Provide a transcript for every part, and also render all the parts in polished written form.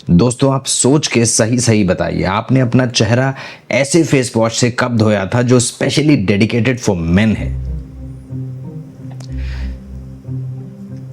दोस्तों आप सोच के सही सही बताइए, आपने अपना चेहरा ऐसे फेस वॉश से कब धोया था जो स्पेशली डेडिकेटेड फॉर मेन है?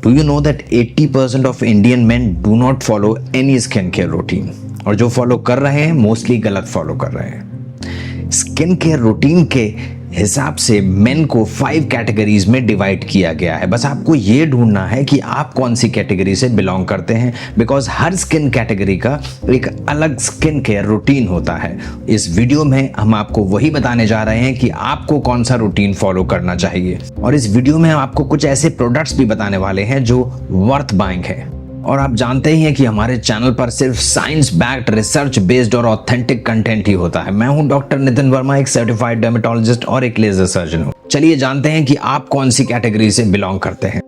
Do you know that 80% of Indian main do not follow any skin care routine, और जो फॉलो कर रहे हैं मोस्टली गलत फॉलो कर रहे हैं। स्किन केयर रूटीन के हिसाब से मेन को 5 कैटेगरीज में डिवाइड किया गया है। बस आपको ये ढूंढना है कि आप कौन सी कैटेगरी से बिलोंग करते हैं, बिकॉज हर स्किन कैटेगरी का एक अलग स्किन केयर रूटीन होता है। इस वीडियो में हम आपको वही बताने जा रहे हैं कि आपको कौन सा रूटीन फॉलो करना चाहिए, और इस वीडियो में हम आपको कुछ ऐसे प्रोडक्ट्स भी बताने वाले हैं जो वर्थ बाइंग है। और आप जानते ही हैं कि हमारे चैनल पर सिर्फ साइंस बैक्ड, रिसर्च बेस्ड और ऑथेंटिक कंटेंट ही होता है। मैं हूं डॉक्टर नितिन वर्मा, एक सर्टिफाइड डर्मेटोलॉजिस्ट और एक लेजर सर्जन हूं। चलिए जानते हैं कि आप कौन सी कैटेगरी से बिलोंग करते हैं।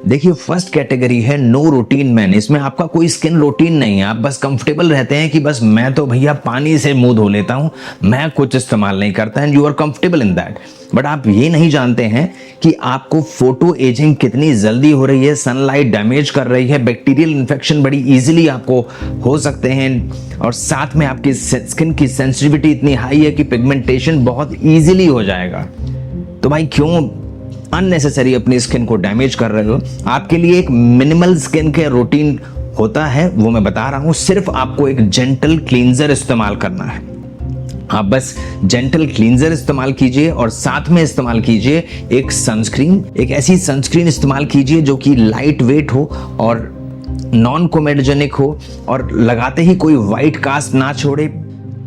देखिए, फर्स्ट कैटेगरी है नो रूटीन मैन। इसमें आपका कोई स्किन रूटीन नहीं है, आप बस कंफर्टेबल रहते हैं कि बस मैं तो भैया पानी से मुंह धो लेता हूं, मैं कुछ इस्तेमाल नहीं करता, and you are comfortable in that. But आप ये नहीं जानते हैं कि आपको फोटो एजिंग कितनी जल्दी हो रही है, सनलाइट डैमेज कर रही है, बैक्टीरियल इन्फेक्शन बड़ी इजीली आपको हो सकते हैं, और साथ में आपकी स्किन की सेंसिटिविटी इतनी हाई है कि पिगमेंटेशन बहुत इजीली हो जाएगा। तो भाई क्यों अननेसेसरी अपनी स्किन को डैमेज कर रहे हो? आपके लिए एक मिनिमल स्किन केयर रूटीन होता है, वो मैं बता रहा हूं। सिर्फ आपको एक जेंटल क्लींजर इस्तेमाल करना है। आप बस जेंटल क्लींजर इस्तेमाल कीजिए और साथ में इस्तेमाल कीजिए एक सनस्क्रीन। एक ऐसी सनस्क्रीन इस्तेमाल कीजिए जो कि लाइट वेट हो और नॉन कोमेडोजेनिक हो, और लगाते ही कोई व्हाइट कास्ट ना छोड़े,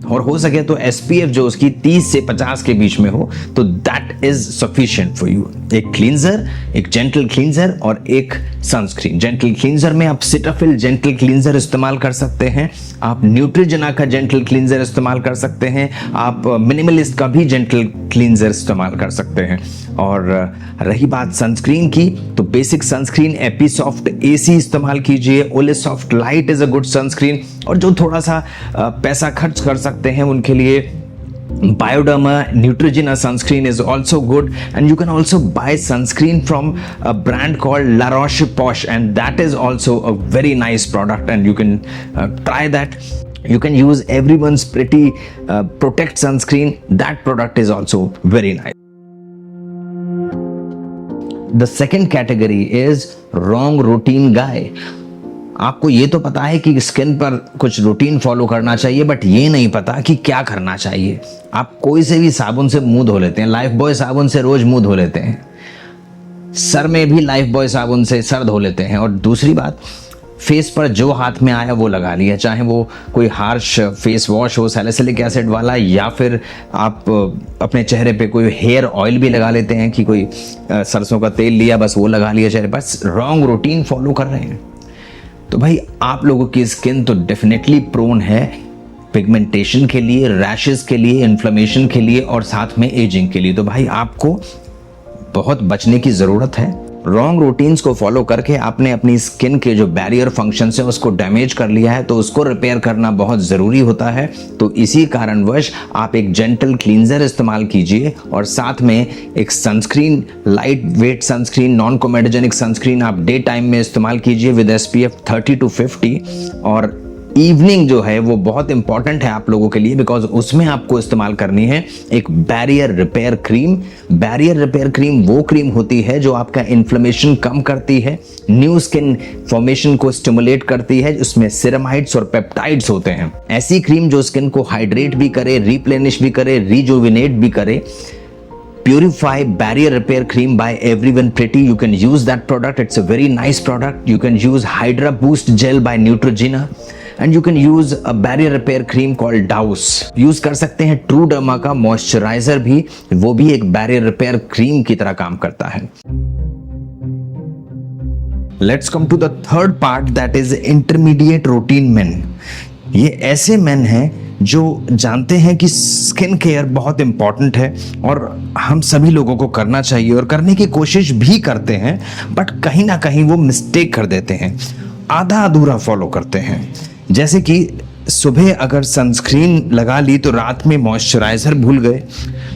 और हो सके तो SPF जो उसकी 30 से 50 के बीच में हो, तो that is sufficient for you. एक क्लींजर, एक जेंटल क्लींजर और एक सनस्क्रीन। जेंटल क्लींजर में आप सिटाफिल जेंटल क्लींजर इस्तेमाल कर सकते हैं, आप न्यूट्रिजेना का जेंटल क्लींजर इस्तेमाल कर सकते हैं, आप मिनिमलिस्ट का भी जेंटल क्लींजर इस्तेमाल कर सकते हैं। और रही बात सनस्क्रीन की, तो बेसिक सनस्क्रीन एपीसॉफ्ट AC इस्तेमाल कीजिए। Olisoft light is a good sunscreen, और जो थोड़ा सा पैसा खर्च कर सकते हैं उनके लिए Bioderma Neutrogena sunscreen is also good, and you can also buy sunscreen from a brand called La Roche-Posay, and that is also a very nice product, and you can try that. You can use Everyone's Pretty Protect sunscreen. That product is also very nice. The second category is wrong routine guy. आपको ये तो पता है कि skin पर कुछ routine follow करना चाहिए, बट ये नहीं पता कि क्या करना चाहिए। आप कोई से भी साबुन से मुंह धो लेते हैं, लाइफ बॉय साबुन से रोज मुंह धो लेते हैं, सर में भी लाइफ बॉय साबुन से सर धो लेते हैं, और दूसरी बात, फेस पर जो हाथ में आया वो लगा लिया, चाहे वो कोई हार्श फेस वॉश हो सैलिसिलिक एसिड वाला, या फिर आप अपने चेहरे पे कोई हेयर ऑयल भी लगा लेते हैं कि कोई सरसों का तेल लिया, बस वो लगा लिया चेहरे पर। बस रॉन्ग रूटीन फॉलो कर रहे हैं। तो भाई आप लोगों की स्किन तो डेफिनेटली प्रोन है पिगमेंटेशन के लिए, रैशेस के लिए, इन्फ्लेमेशन के लिए, और साथ में एजिंग के लिए। तो भाई आपको बहुत बचने की जरूरत है। रॉन्ग रूटीन्स को फॉलो करके आपने अपनी स्किन के जो बैरियर फंक्शन है उसको डैमेज कर लिया है, तो उसको रिपेयर करना बहुत ज़रूरी होता है। तो इसी कारणवश आप एक जेंटल क्लींजर इस्तेमाल कीजिए, और साथ में एक sunscreen, light weight sunscreen, non comedogenic sunscreen आप डे टाइम में इस्तेमाल कीजिए विद SPF 30 to 50, और इवनिंग जो है वो बहुत इंपॉर्टेंट है आप लोगों के लिए, बिकॉज उसमें आपको इस्तेमाल करनी है एक barrier repair cream. Barrier repair cream वो क्रीम होती है जो आपका इन्फ्लेमेशन कम करती है, न्यू स्किन फॉर्मेशन को स्टिमुलेट करती है, उसमें सिरामाइड्स और पेप्टाइड्स होते हैं। ऐसी क्रीम जो स्किन को हाइड्रेट भी करे, रिप्लेनिश भी करे, रिजुविनेट भी करे। Purify Barrier Repair Cream by Everyone Pretty. You can use that product. It's a very nice product. You can use Hydra Boost Gel by Neutrogena. And you can use a barrier repair cream called Douse. Use कर सकते हैं True Derma का moisturiser भी, वो भी एक barrier repair cream की तरह काम करता है। Let's come to the third part, that is intermediate routine men. ये ऐसे मेन हैं जो जानते हैं कि स्किन केयर बहुत इंपॉर्टेंट है और हम सभी लोगों को करना चाहिए, और करने की कोशिश भी करते हैं, बट कहीं ना कहीं वो मिस्टेक कर देते हैं, आधा अधूरा फॉलो करते हैं। जैसे कि सुबह अगर सनस्क्रीन लगा ली तो रात में मॉइस्चराइजर भूल गए,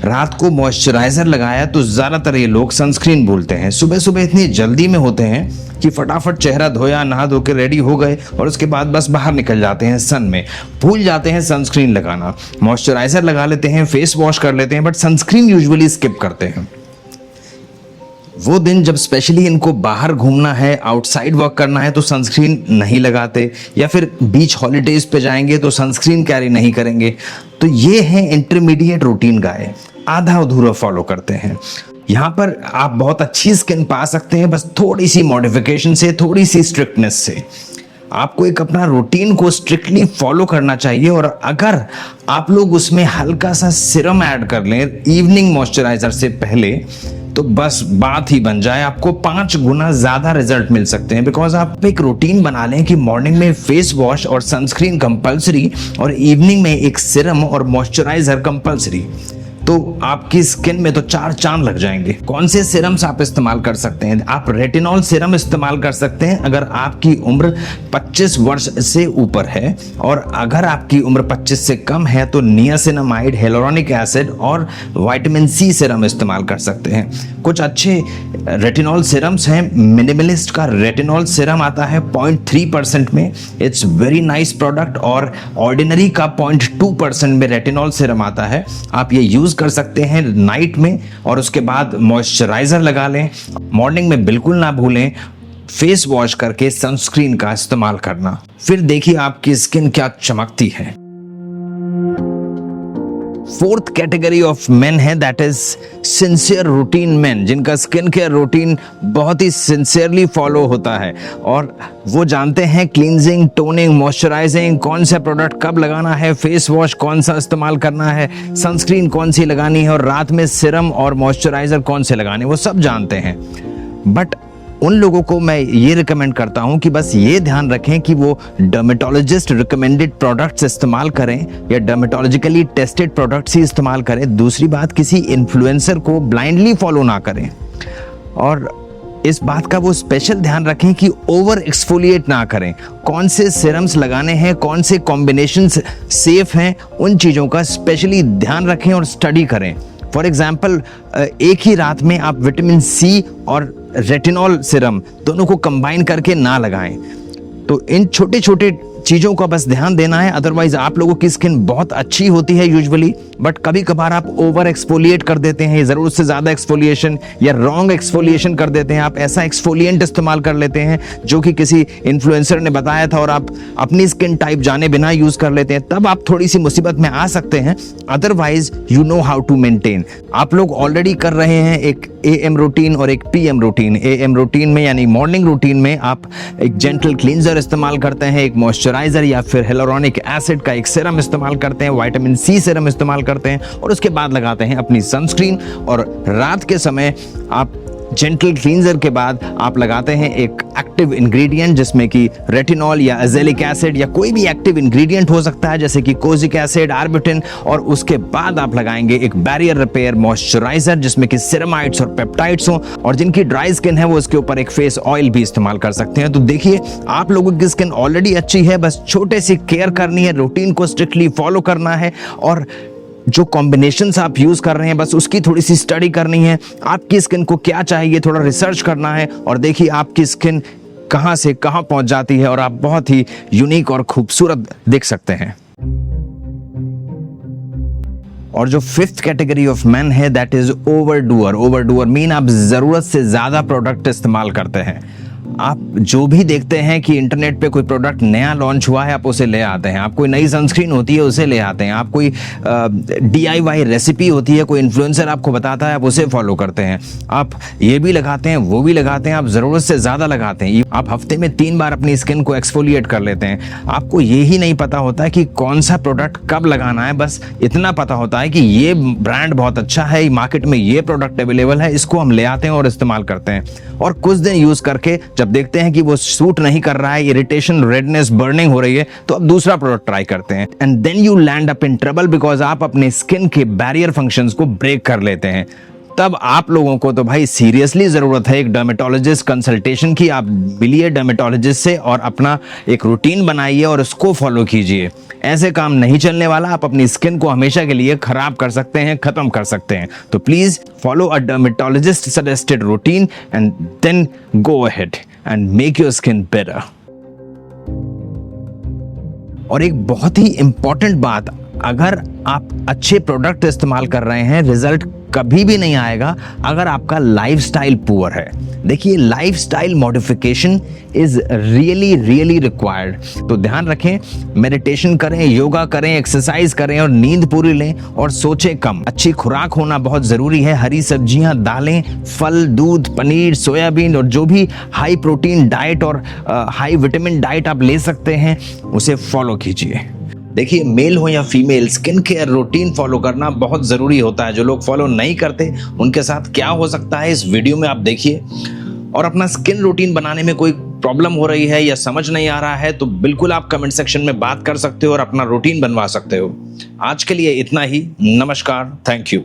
रात को मॉइस्चराइजर लगाया तो ज़्यादातर ये लोग सनस्क्रीन भूलते हैं। सुबह सुबह इतनी जल्दी में होते हैं कि फटाफट चेहरा धोया, नहा धो के रेडी हो गए और उसके बाद बस बाहर निकल जाते हैं सन में, भूल जाते हैं सनस्क्रीन लगाना। मॉइस्चराइजर लगा लेते हैं, फेस वॉश कर लेते हैं, बट सनस्क्रीन यूजुअली स्किप करते हैं। वो दिन जब स्पेशली इनको बाहर घूमना है, आउटसाइड वर्क करना है, तो सनस्क्रीन नहीं लगाते, या फिर बीच हॉलीडेज पे जाएंगे तो सनस्क्रीन कैरी नहीं करेंगे। तो ये है इंटरमीडिएट रूटीन गाय, आधा अधूरा फॉलो करते हैं। यहाँ पर आप बहुत अच्छी स्किन पा सकते हैं, बस थोड़ी सी मॉडिफिकेशन से, थोड़ी सी स्ट्रिक्टनेस से। आपको एक अपना रूटीन को स्ट्रिक्टली फॉलो करना चाहिए, और अगर आप लोग उसमें हल्का सा सीरम ऐड कर लें इवनिंग मॉइस्चराइजर से पहले, तो बस बात ही बन जाए। आपको 5 गुना ज्यादा रिजल्ट मिल सकते हैं। बिकॉज आप एक रूटीन बना लें कि मॉर्निंग में फेस वॉश और सनस्क्रीन कंपलसरी, और इवनिंग में एक सीरम और मॉइस्चराइजर कंपलसरी, तो आपकी स्किन में तो 4 चांद लग जाएंगे। कौन से सीरम्स आप इस्तेमाल कर सकते हैं? आप रेटिनॉल सीरम इस्तेमाल कर सकते हैं अगर आपकी उम्र 25 वर्ष से ऊपर है, और अगर आपकी उम्र 25 से कम है तो नियासिनामाइड, हियालुरोनिक एसिड और विटामिन सी सीरम इस्तेमाल कर सकते हैं। कुछ अच्छे रेटिनॉल सीरम्स हैं। मिनिमलिस्ट का रेटिनॉल सीरम आता है 0.3% में, इट्स वेरी नाइस प्रोडक्ट। और ऑर्डिनरी का 0.2% में रेटिनॉल सीरम आता है, आप ये यूज कर सकते हैं नाइट में, और उसके बाद मॉइस्चराइजर लगा लें। मॉर्निंग में बिल्कुल ना भूलें फेस वॉश करके सनस्क्रीन का इस्तेमाल करना। फिर देखिए आपकी स्किन क्या चमकती है। फोर्थ कैटेगरी ऑफ मेन है, that is sincere routine main, जिनका स्किन केयर रूटीन बहुत ही सिंसियरली फॉलो होता है, और वो जानते हैं क्लींजिंग, टोनिंग, मॉइस्चराइजिंग, कौन सा प्रोडक्ट कब लगाना है, फेस वॉश कौन सा इस्तेमाल करना है, सनस्क्रीन कौन सी लगानी है, और रात में सीरम और मॉइस्चराइजर कौन से लगाने, वो सब जानते हैं। बट उन लोगों को मैं ये रिकमेंड करता हूं कि बस ये ध्यान रखें कि वो डर्मेटोलॉजिस्ट रिकमेंडेड प्रोडक्ट्स इस्तेमाल करें, या डर्मेटोलॉजिकली टेस्टेड प्रोडक्ट्स ही इस्तेमाल करें। दूसरी बात, किसी इन्फ्लुएंसर को ब्लाइंडली फॉलो ना करें, और इस बात का वो स्पेशल ध्यान रखें कि ओवर एक्सफोलिएट ना करें। कौन से सीरम्स लगाने हैं, कौन से कॉम्बिनेशंस सेफ हैं, उन चीज़ों का स्पेशली ध्यान रखें और स्टडी करें। फॉर एग्जाम्पल, एक ही रात में आप विटामिन सी और रेटिनॉल सीरम दोनों को कंबाइन करके ना लगाएं। तो इन छोटे छोटे चीज़ों का बस ध्यान देना है। अदरवाइज आप लोगों की स्किन बहुत अच्छी होती है यूजुअली, बट कभी कभार आप ओवर एक्सफोलिएट कर देते हैं, ज़रूरत से ज़्यादा एक्सफोलिएशन या रॉन्ग एक्सफोलिएशन कर देते हैं। आप ऐसा एक्सफोलिएंट इस्तेमाल कर लेते हैं जो कि किसी इन्फ्लुएंसर ने बताया था, और आप अपनी स्किन टाइप जाने बिना यूज़ कर लेते हैं, तब आप थोड़ी सी मुसीबत में आ सकते हैं। Otherwise you know how to maintain. आप लोग ऑलरेडी कर रहे हैं एक AM रूटीन और एक PM रूटीन। AM रूटीन में यानी मॉर्निंग रूटीन में आप एक जेंटल क्लींजर इस्तेमाल करते हैं, एक मॉइस्चराइजर या फिर हियालुरोनिक एसिड का एक सीरम इस्तेमाल करते हैं, विटामिन सी सीरम इस्तेमाल करते हैं, और उसके बाद लगाते हैं अपनी सनस्क्रीन। और रात के समय आप जेंटल क्लींजर के बाद आप लगाते हैं एक एक्टिव इंग्रेडिएंट, जिसमें कि रेटिनॉल या एजेलिक एसिड या कोई भी एक्टिव इंग्रेडिएंट हो सकता है, जैसे कि कोजिक एसिड, आर्बिटिन, और उसके बाद आप लगाएंगे एक बैरियर रिपेयर मॉइस्चराइजर, जिसमें कि सेरामाइड्स और पेप्टाइड्स हो, और जिनकी ड्राई स्किन है वो इसके ऊपर एक फेस ऑयल भी इस्तेमाल कर सकते हैं। तो देखिए, आप लोगों की स्किन ऑलरेडी अच्छी है, बस छोटे सी केयर करनी है, रूटीन को स्ट्रिक्टली फॉलो करना है, और जो कॉम्बिनेशंस आप यूज कर रहे हैं बस उसकी थोड़ी सी स्टडी करनी है। आपकी स्किन को क्या चाहिए, थोड़ा रिसर्च करना है, और देखिए आपकी स्किन कहां से कहां पहुंच जाती है, और आप बहुत ही यूनिक और खूबसूरत दिख सकते हैं। और जो फिफ्थ कैटेगरी ऑफ मैन है, दैट इज ओवरडूअर। ओवरडूअर मीन आप जरूरत से ज्यादा प्रोडक्ट इस्तेमाल करते हैं। आप जो भी देखते हैं कि इंटरनेट पे कोई प्रोडक्ट नया लॉन्च हुआ है, आप उसे ले आते हैं। आप कोई नई सनस्क्रीन होती है उसे ले आते हैं। आप कोई DIY रेसिपी होती है, कोई इन्फ्लुएंसर आपको बताता है, आप उसे फॉलो करते हैं। आप ये भी लगाते हैं, वो भी लगाते हैं, आप ज़रूरत से ज़्यादा लगाते हैं। आप हफ्ते में 3 बार अपनी स्किन को एक्सफोलिएट कर लेते हैं। आपको ये ही नहीं पता होता है कि कौन सा प्रोडक्ट कब लगाना है, बस इतना पता होता है कि ये ब्रांड बहुत अच्छा है, मार्केट में ये प्रोडक्ट अवेलेबल है, इसको हम ले आते हैं और इस्तेमाल करते हैं। और कुछ दिन यूज़ करके जब देखते हैं कि वो सूट नहीं कर रहा है, इरिटेशन, रेडनेस, बर्निंग हो रही है, तो अब दूसरा प्रोडक्ट ट्राई करते हैं, and then you land up in trouble, because आप अपने स्किन के बैरियर फंक्शंस को ब्रेक कर लेते हैं। तब आप लोगों को तो भाई सीरियसली जरूरत है एक डर्मेटोलॉजिस्ट कंसल्टेशन की। आप मिलिए डर्मेटोलॉजिस्ट से और अपना एक रूटीन बनाइए और उसको फॉलो कीजिए। ऐसे काम नहीं चलने वाला। आप अपनी स्किन को हमेशा के लिए खराब कर सकते हैं, खत्म कर सकते हैं। तो please follow a dermatologist suggested routine and then go ahead. and make your skin better. और एक बहुत ही इंपॉर्टेंट बात, अगर आप अच्छे प्रोडक्ट इस्तेमाल कर रहे हैं, रिजल्ट कभी भी नहीं आएगा अगर आपका लाइफस्टाइल पुअर है। देखिए, lifestyle modification is really really required. तो ध्यान रखें, मेडिटेशन करें, योगा करें, एक्सरसाइज करें और नींद पूरी लें और सोचें कम। अच्छी खुराक होना बहुत जरूरी है। हरी सब्जियां, दालें, फल, दूध, पनीर, सोयाबीन और जो भी हाई प्रोटीन डाइट और हाई विटामिन डाइट आप ले सकते हैं उसे फॉलो कीजिए। देखिए, मेल हो या female, skin care routine follow करना बहुत ज़रूरी होता है। जो लोग फॉलो नहीं करते उनके साथ क्या हो सकता है इस वीडियो में आप देखिए। और अपना स्किन रूटीन बनाने में कोई प्रॉब्लम हो रही है या समझ नहीं आ रहा है तो बिल्कुल आप कमेंट सेक्शन में बात कर सकते हो और अपना रूटीन बनवा सकते हो। आज के लिए इतना ही। नमस्कार, थैंक यू।